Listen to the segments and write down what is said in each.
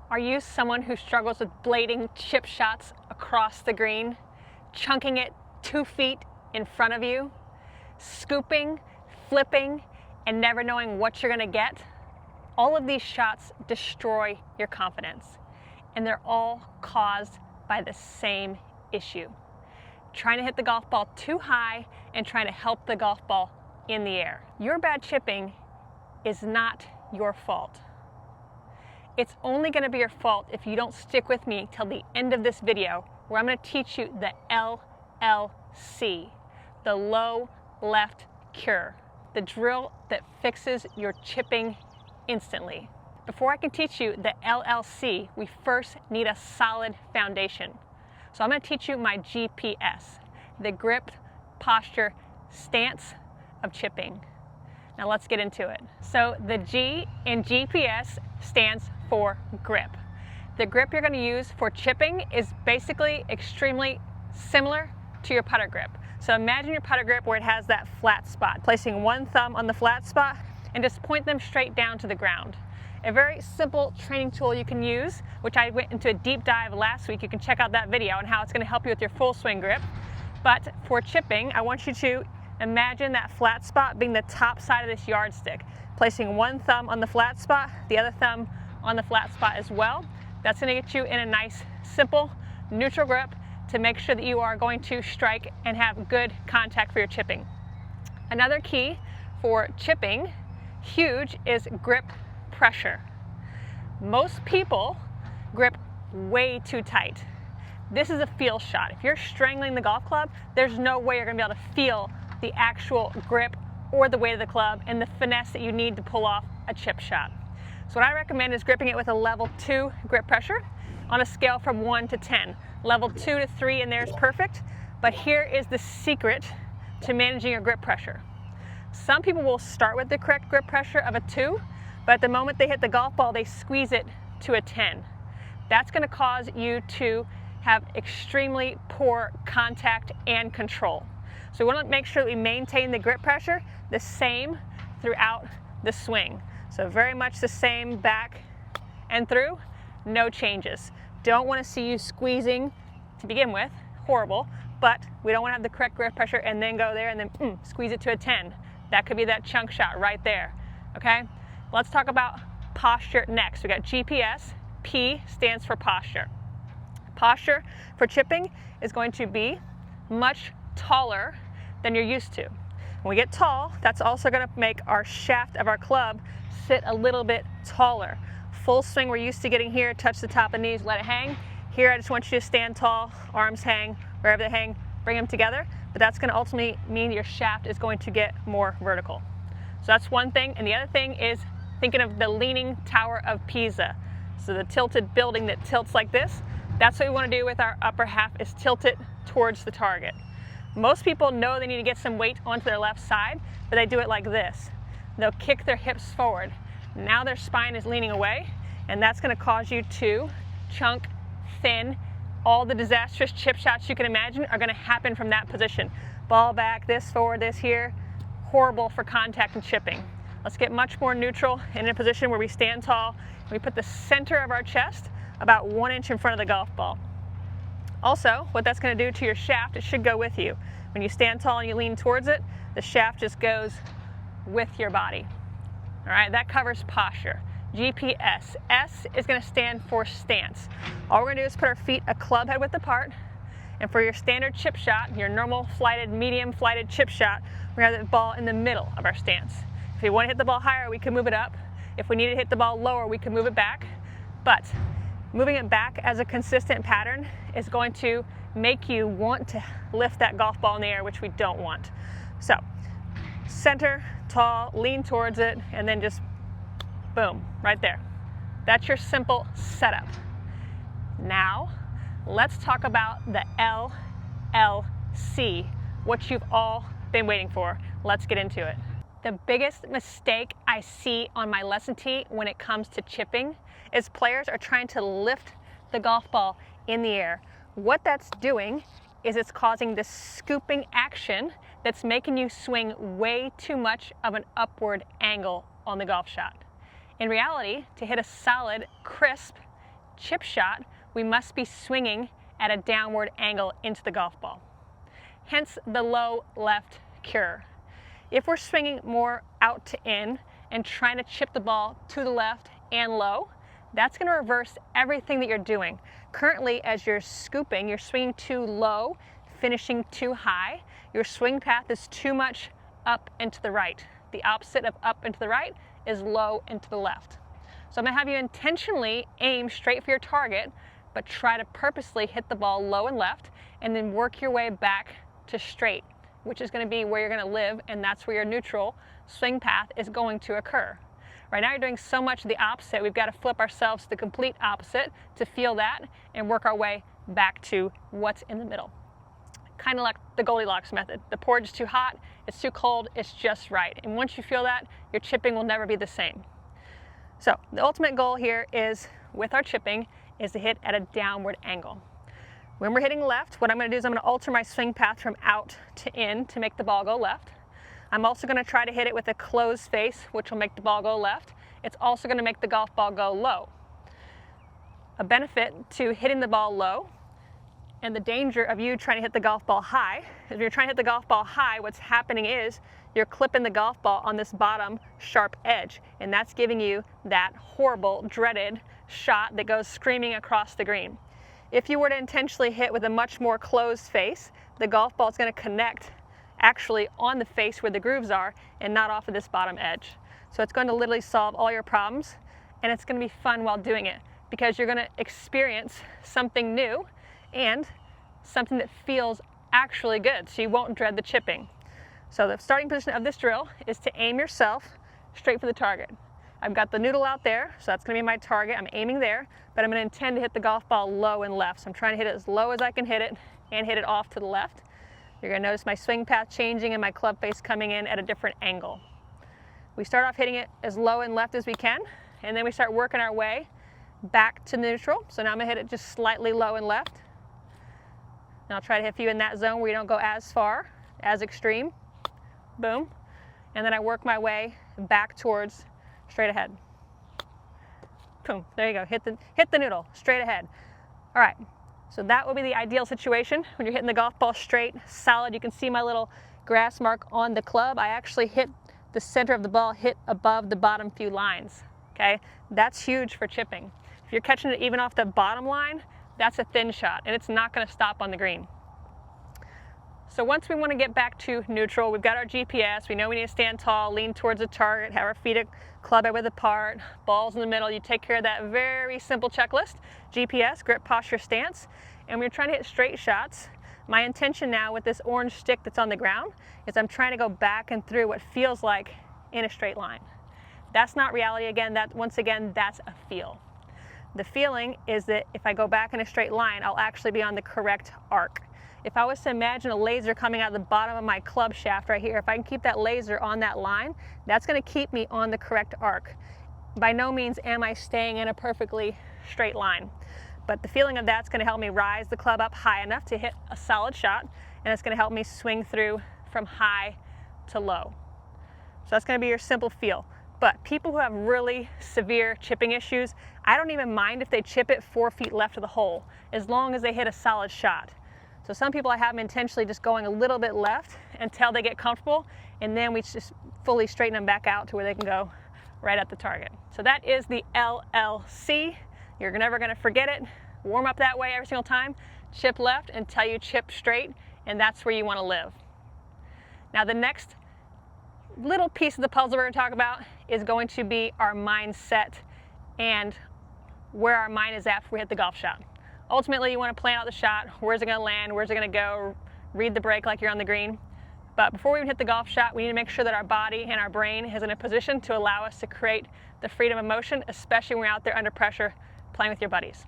Are you someone who struggles with blading chip shots across the green, chunking it 2 feet in front of you, scooping, flipping, and never knowing what you're gonna get? All of these shots destroy your confidence, and they're all caused by the same issue: trying to hit the golf ball too high and trying to help the golf ball in the air. Your bad chipping is not your fault. It's only going to be your fault if you don't stick with me till the end of this video, where I'm going to teach you the LLC, the low left cure, the drill that fixes your chipping instantly. Before I can teach you the LLC, we first need a solid foundation. So I'm going to teach you my GPS, the grip, posture, stance of chipping. Now let's get into it. So the G in GPS stands for grip. The grip you're going to use for chipping is basically extremely similar to your putter grip. So imagine your putter grip where it has that flat spot, placing one thumb on the flat spot and just point them straight down to the ground. A very simple training tool you can use, which I went into a deep dive last week. You can check out that video on how it's going to help you with your full swing grip. But for chipping, I want you to imagine that flat spot being the top side of this yardstick, placing one thumb on the flat spot, the other thumb on the flat spot as well. That's going to get you in a nice, simple, neutral grip to make sure that you are going to strike and have good contact for your chipping. Another key for chipping, huge, is grip pressure. Most people grip way too tight. This is a feel shot. If you're strangling the golf club, there's no way you're going to be able to feel the actual grip or the weight of the club and the finesse that you need to pull off a chip shot. So what I recommend is gripping it with a level 2 grip pressure on a scale from 1 to 10. Level 2 to 3 in there is perfect, but here is the secret to managing your grip pressure. Some people will start with the correct grip pressure of a 2, but at the moment they hit the golf ball, they squeeze it to a 10. That's going to cause you to have extremely poor contact and control. So we want to make sure that we maintain the grip pressure the same throughout the swing. So very much the same back and through, no changes. Don't want to see you squeezing to begin with, horrible, but we don't want to have the correct grip pressure and then go there and then squeeze it to a 10. That could be that chunk shot right there, okay? Let's talk about posture next. We got GPS, P stands for posture. Posture for chipping is going to be much taller than you're used to. When we get tall, that's also going to make our shaft of our club sit a little bit taller. Full swing, we're used to getting here, touch the top of the knees, let it hang. Here, I just want you to stand tall, arms hang, wherever they hang, bring them together. But that's going to ultimately mean your shaft is going to get more vertical. So that's one thing. And the other thing is thinking of the Leaning Tower of Pisa. So the tilted building that tilts like this, that's what we want to do with our upper half, is tilt it towards the target. Most people know they need to get some weight onto their left side, but they do it like this. They'll kick their hips forward. Now their spine is leaning away, and that's going to cause you to chunk, thin. All the disastrous chip shots you can imagine are going to happen from that position. Ball back, this forward, this here. Horrible for contact and chipping. Let's get much more neutral in a position where we stand tall. We put the center of our chest about 1 inch in front of the golf ball. Also, what that's going to do to your shaft, it should go with you. When you stand tall and you lean towards it, the shaft just goes with your body. All right, that covers posture. GPS. S is going to stand for stance. All we're going to do is put our feet a club head width apart, and for your standard chip shot, your normal flighted, medium flighted chip shot, we're going to have the ball in the middle of our stance. If we want to hit the ball higher, we can move it up. If we need to hit the ball lower, we can move it back. But moving it back as a consistent pattern is going to make you want to lift that golf ball in the air, which we don't want. So, center, tall, lean towards it, and then just boom, right there. That's your simple setup. Now, let's talk about the LLC, what you've all been waiting for. Let's get into it. The biggest mistake I see on my lesson tee when it comes to chipping is players are trying to lift the golf ball in the air. What that's doing is it's causing this scooping action that's making you swing way too much of an upward angle on the golf shot. In reality, to hit a solid, crisp, chip shot, we must be swinging at a downward angle into the golf ball. Hence the low left cure. If we're swinging more out to in and trying to chip the ball to the left and low, that's going to reverse everything that you're doing. Currently, as you're scooping, you're swinging too low, finishing too high. Your swing path is too much up and to the right. The opposite of up and to the right is low and to the left. So I'm going to have you intentionally aim straight for your target, but try to purposely hit the ball low and left, and then work your way back to straight, which is going to be where you're going to live, and that's where your neutral swing path is going to occur. Right now you're doing so much of the opposite. We've got to flip ourselves to the complete opposite to feel that and work our way back to what's in the middle. Kind of like the Goldilocks method. The porridge is too hot, it's too cold, it's just right. And once you feel that, your chipping will never be the same. So the ultimate goal here is, with our chipping, is to hit at a downward angle. When we're hitting left, what I'm going to do is I'm going to alter my swing path from out to in to make the ball go left. I'm also going to try to hit it with a closed face, which will make the ball go left. It's also going to make the golf ball go low. A benefit to hitting the ball low, and the danger of you trying to hit the golf ball high, if you're trying to hit the golf ball high, what's happening is you're clipping the golf ball on this bottom sharp edge, and that's giving you that horrible, dreaded shot that goes screaming across the green. If you were to intentionally hit with a much more closed face, the golf ball is going to connect actually on the face where the grooves are and not off of this bottom edge. So it's going to literally solve all your problems, and it's going to be fun while doing it because you're going to experience something new and something that feels actually good, so you won't dread the chipping. So the starting position of this drill is to aim yourself straight for the target. I've got the noodle out there, so that's going to be my target. I'm aiming there, but I'm going to intend to hit the golf ball low and left. So I'm trying to hit it as low as I can hit it and hit it off to the left. You're going to notice my swing path changing and my club face coming in at a different angle. We start off hitting it as low and left as we can, and then we start working our way back to neutral. So now I'm going to hit it just slightly low and left. And I'll try to hit you in that zone where you don't go as far, as extreme. Boom. And then I work my way back towards straight ahead. Boom. There you go. Hit the noodle straight ahead. All right. So that will be the ideal situation when you're hitting the golf ball straight, solid. You can see my little grass mark on the club. I actually hit the center of the ball, hit above the bottom few lines. Okay. That's huge for chipping. If you're catching it even off the bottom line, that's a thin shot, and it's not going to stop on the green. So once we want to get back to neutral, we've got our GPS. We know we need to stand tall, lean towards the target, have our feet club head width apart, balls in the middle. You take care of that very simple checklist. GPS, grip, posture, stance. And we're trying to hit straight shots. My intention now with this orange stick that's on the ground is I'm trying to go back and through what feels like in a straight line. That's not reality. Again, once again, that's a feel. The feeling is that if I go back in a straight line, I'll actually be on the correct arc. If I was to imagine a laser coming out of the bottom of my club shaft right here, if I can keep that laser on that line, that's going to keep me on the correct arc. By no means am I staying in a perfectly straight line, but the feeling of that's going to help me rise the club up high enough to hit a solid shot, and it's going to help me swing through from high to low. So that's going to be your simple feel. But people who have really severe chipping issues, I don't even mind if they chip it 4 feet left of the hole, as long as they hit a solid shot. So some people I have them intentionally just going a little bit left until they get comfortable, and then we just fully straighten them back out to where they can go right at the target. So that is the LLC. You're never going to forget it. Warm up that way every single time. Chip left until you chip straight, and that's where you want to live. Now the next little piece of the puzzle we're going to talk about is going to be our mindset and where our mind is at before we hit the golf shot. Ultimately, you want to plan out the shot. Where's it going to land? Where's it going to go? Read the break like you're on the green. But before we even hit the golf shot, we need to make sure that our body and our brain is in a position to allow us to create the freedom of motion, especially when we're out there under pressure playing with your buddies.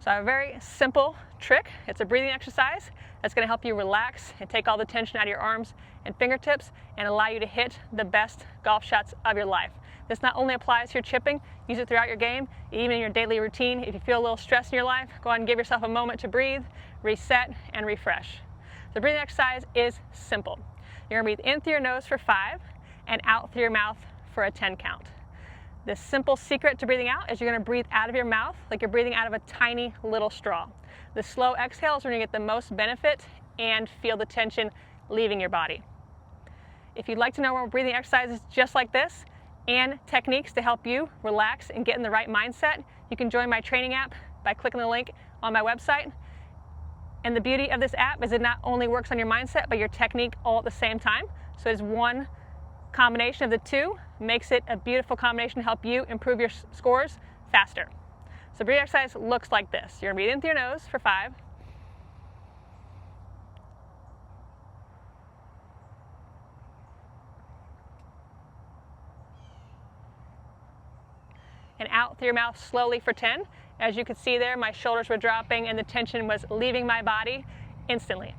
So I have a very simple trick. It's a breathing exercise that's going to help you relax and take all the tension out of your arms and fingertips and allow you to hit the best golf shots of your life. This not only applies to your chipping, use it throughout your game, even in your daily routine. If you feel a little stress in your life, go ahead and give yourself a moment to breathe, reset, and refresh. The breathing exercise is simple. You're going to breathe in through your nose for 5 and out through your mouth for a 10 count. The simple secret to breathing out is you're going to breathe out of your mouth like you're breathing out of a tiny little straw. The slow exhale is when you get the most benefit and feel the tension leaving your body. If you'd like to know more breathing exercises just like this and techniques to help you relax and get in the right mindset, you can join my training app by clicking the link on my website. And the beauty of this app is it not only works on your mindset, but your technique all at the same time. So it's one combination of the two, makes it a beautiful combination to help you improve your scores faster. So breathing exercise looks like this. You're going to breathe in through your nose for 5. And out through your mouth slowly for 10. As you can see there, my shoulders were dropping and the tension was leaving my body instantly.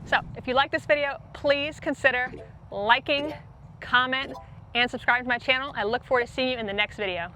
So if you like this video, please consider liking, comment, and subscribing to my channel. I look forward to seeing you in the next video.